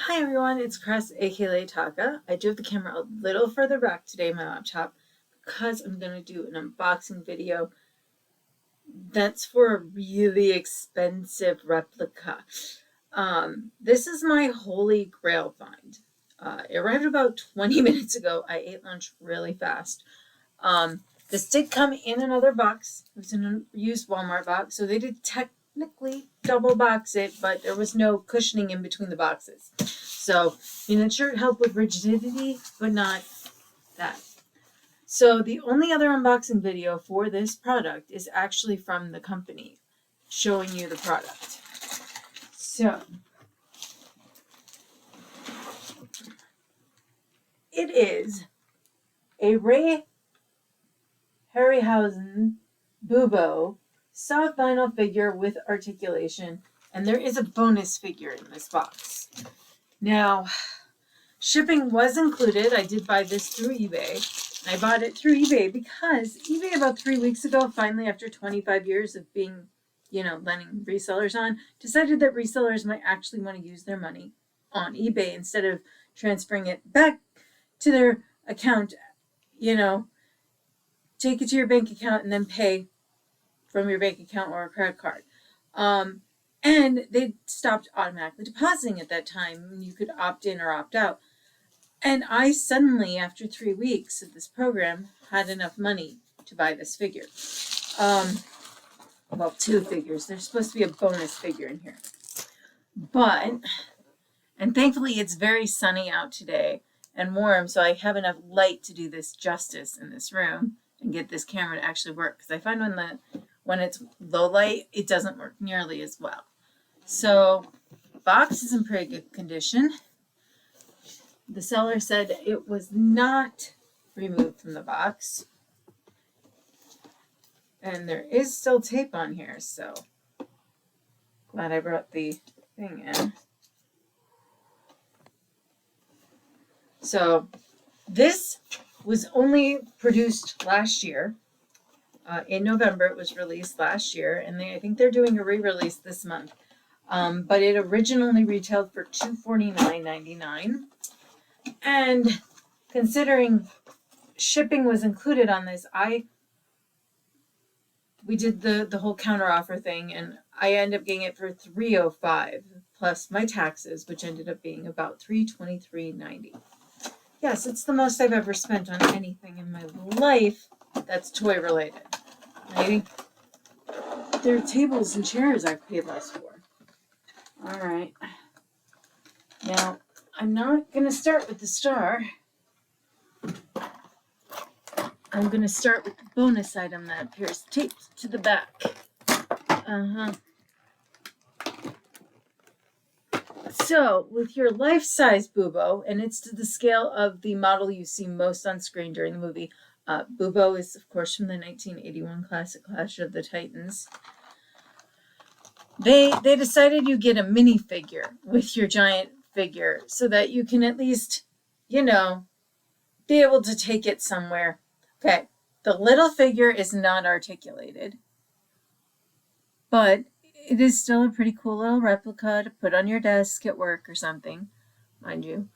Hi everyone, it's Cress, aka Taka. I do have the camera a little further back today, my laptop, because I'm going to do an unboxing video that's for a really expensive replica. This is my holy grail find. It arrived about 20 minutes ago. I ate lunch really fast. This did come in another box. It was in a used Walmart box, so they did technically double box it, but there was no cushioning in between the boxes. So, the shirt helped with rigidity, but not that. So the only other unboxing video for this product is actually from the company showing you the product. So it is a Harryhausen Bubo soft vinyl figure with articulation, and there is a bonus figure in this box. Now, shipping was included. I did buy this through eBay. I bought it through eBay because eBay about 3 weeks ago, finally after 25 years of being, letting resellers on, decided that resellers might actually want to use their money on eBay instead of transferring it back to their account, take it to your bank account and then pay from your bank account or a credit card. And they stopped automatically depositing at that time. You could opt in or opt out. And I suddenly, after 3 weeks of this program, had enough money to buy this figure. Well, 2 figures. There's supposed to be a bonus figure in here. And thankfully it's very sunny out today and warm, so I have enough light to do this justice in this room and get this camera to actually work. Because I find when it's low light, it doesn't work nearly as well. So, box is in pretty good condition. The seller said it was not removed from the box. And there is still tape on here, so glad I brought the thing in. So this was only produced last year. In November, it was released last year, and I think they're doing a re-release this month. But it originally retailed for $249.99. And considering shipping was included on this, we did the whole counter offer thing, and I ended up getting it for $305 plus my taxes, which ended up being about $323.90. Yes, it's the most I've ever spent on anything in my life that's toy related. I think there are tables and chairs I've paid less for. All right. Now, I'm not going to start with the star. I'm going to start with the bonus item that appears taped to the back. So, with your life-size Bubo, and it's to the scale of the model you see most on screen during the movie, Bubo is, of course, from the 1981 classic Clash of the Titans. They decided you get a minifigure with your giant figure so that you can at least, be able to take it somewhere. Okay, the little figure is not articulated, but it is still a pretty cool little replica to put on your desk at work or something, mind you.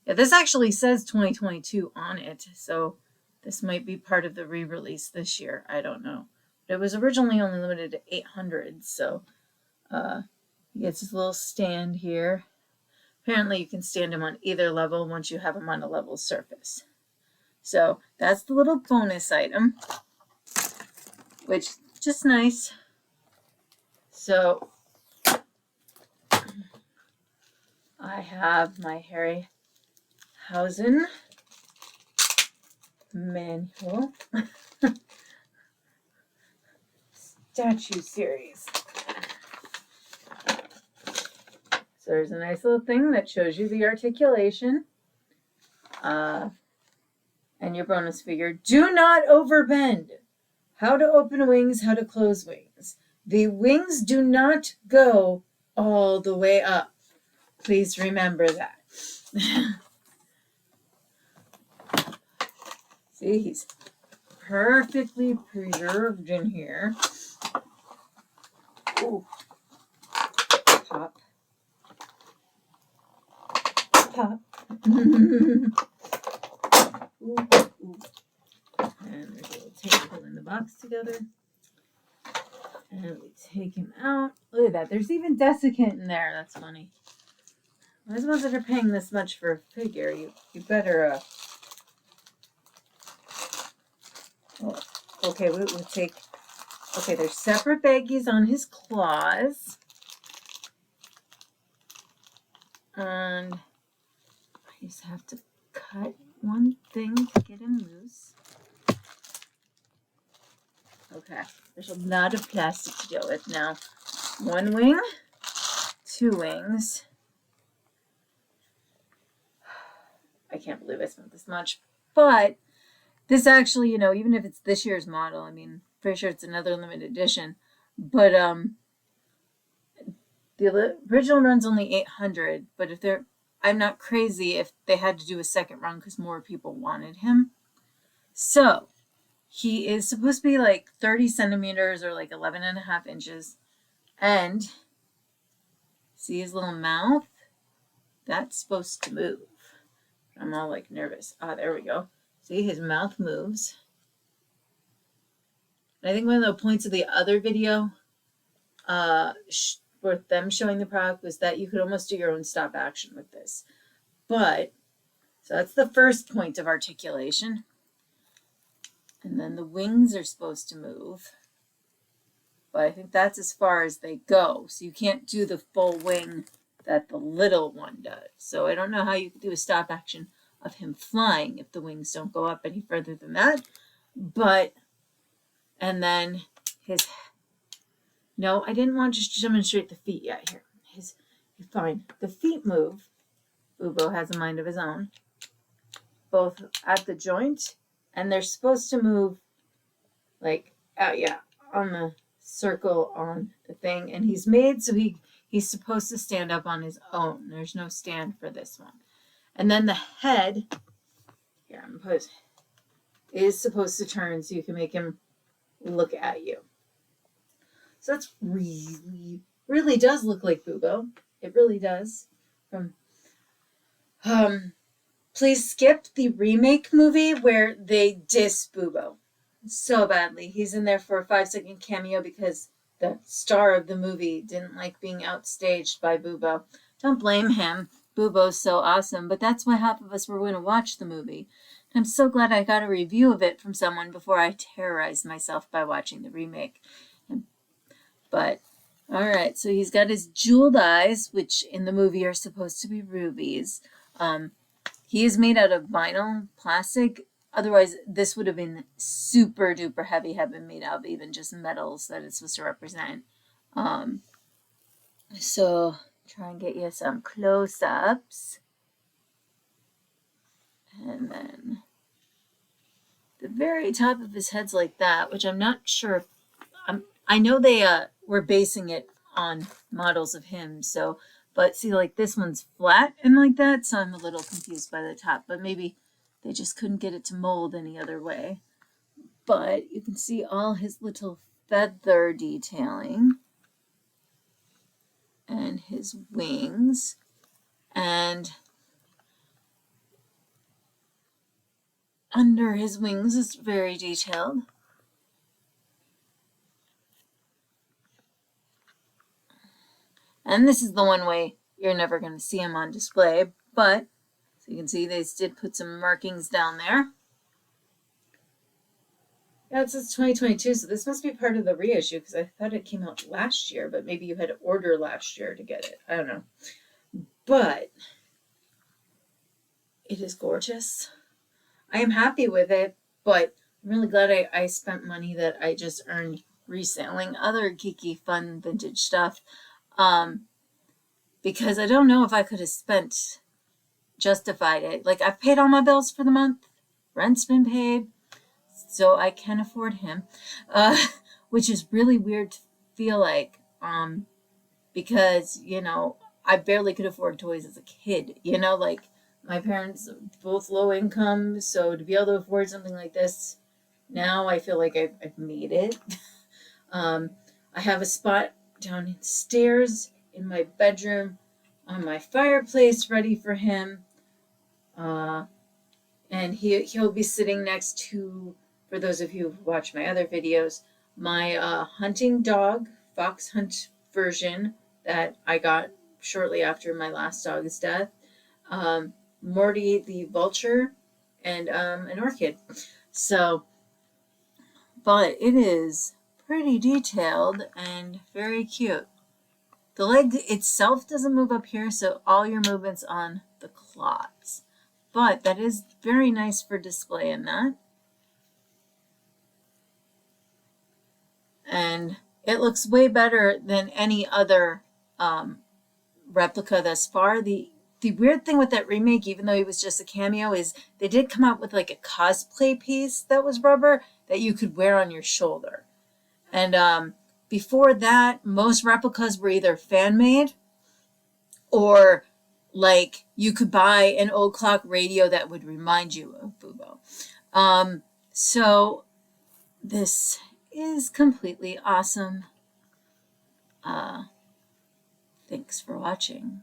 Yeah, this actually says 2022 on it, so this might be part of the re-release this year. I don't know. But it was originally only limited to 800, so he gets his little stand here. Apparently you can stand him on either level once you have him on a level surface. So that's the little bonus item, which is just nice. So I have my Harryhausen manual statue series. So there's a nice little thing that shows you the articulation and your bonus figure. Do not overbend. How to open wings, how to close wings. The wings do not go all the way up. Please remember that. See, he's perfectly preserved in here. Ooh. Pop. pop. Ooh, ooh. And there's a little tape holding the box together. And we take him out. Look at that. There's even desiccant in there. That's funny. I suppose if you're paying this much for a figure, you better. Oh, okay, we'll take. Okay, there's separate baggies on his claws. And I just have to cut one thing to get him loose. Okay, there's a lot of plastic to deal with now. One wing, two wings. I can't believe I spent this much. But this actually, you know, even if it's this year's model, I mean, pretty sure it's another limited edition. But the original run's only 800. But if they're, I'm not crazy if they had to do a second run because more people wanted him. So he is supposed to be like 30 centimeters or like 11.5 inches. And see his little mouth? That's supposed to move. I'm all like nervous. Ah, there we go. See, his mouth moves. And I think one of the points of the other video with them showing the product was that you could almost do your own stop action with this. But, so that's the first point of articulation. And then the wings are supposed to move. But I think that's as far as they go. So you can't do the full wing that the little one does. So I don't know how you could do a stop action of him flying if the wings don't go up any further than that. But, and then his, no, I didn't want to just demonstrate the feet yet here. Fine. The feet move. Bubo has a mind of his own. Both at the joint, and they're supposed to move like, on the circle on the thing. And he's made so he's supposed to stand up on his own. There's no stand for this one. And then the head, here I'm put, is supposed to turn so you can make him look at you. So that's really does look like Bubo. It really does. Please skip the remake movie where they diss Bubo so badly. He's in there for a 5-second cameo because the star of the movie didn't like being outstaged by Bubo. Don't blame him. Bubo's so awesome, but that's why half of us were going to watch the movie. And I'm so glad I got a review of it from someone before I terrorized myself by watching the remake. But, all right, so he's got his jeweled eyes, which in the movie are supposed to be rubies. He is made out of vinyl plastic. Otherwise, this would have been super duper heavy had been made out of even just metals that it's supposed to represent. So try and get you some close-ups. And then the very top of his head's like that, which I'm not sure. I know they were basing it on models of him. So, but see, like this one's flat and like that. So I'm a little confused by the top, but maybe they just couldn't get it to mold any other way. But you can see all his little feather detailing and his wings, and under his wings is very detailed. And this is the one way you're never going to see him on display, but so you can see they did put some markings down there. Yeah, it says 2022, so this must be part of the reissue because I thought it came out last year, but maybe you had to order last year to get it. I don't know. But it is gorgeous. I am happy with it, but I'm really glad I spent money that I just earned reselling other geeky, fun, vintage stuff. Because I don't know if I could have justified it. Like, I've paid all my bills for the month. Rent's been paid. So I can afford him. Which is really weird to feel like. Because, you know, I barely could afford toys as a kid. You know, like, my parents are both low income. So to be able to afford something like this, now I feel like I've made it. I have a spot downstairs in my bedroom on my fireplace ready for him. And he'll be sitting next to, for those of you who watch my other videos, my hunting dog, fox hunt version that I got shortly after my last dog's death, Morty the vulture, and an orchid. So, but it is pretty detailed and very cute. The leg itself doesn't move up here, so all your movement's on the claws. But that is very nice for display in that. And it looks way better than any other replica thus far. The weird thing with that remake, even though he was just a cameo, is they did come out with like a cosplay piece that was rubber that you could wear on your shoulder. And before that, most replicas were either fan-made or like you could buy an old clock radio that would remind you of Bubo. So this is completely awesome. Thanks for watching.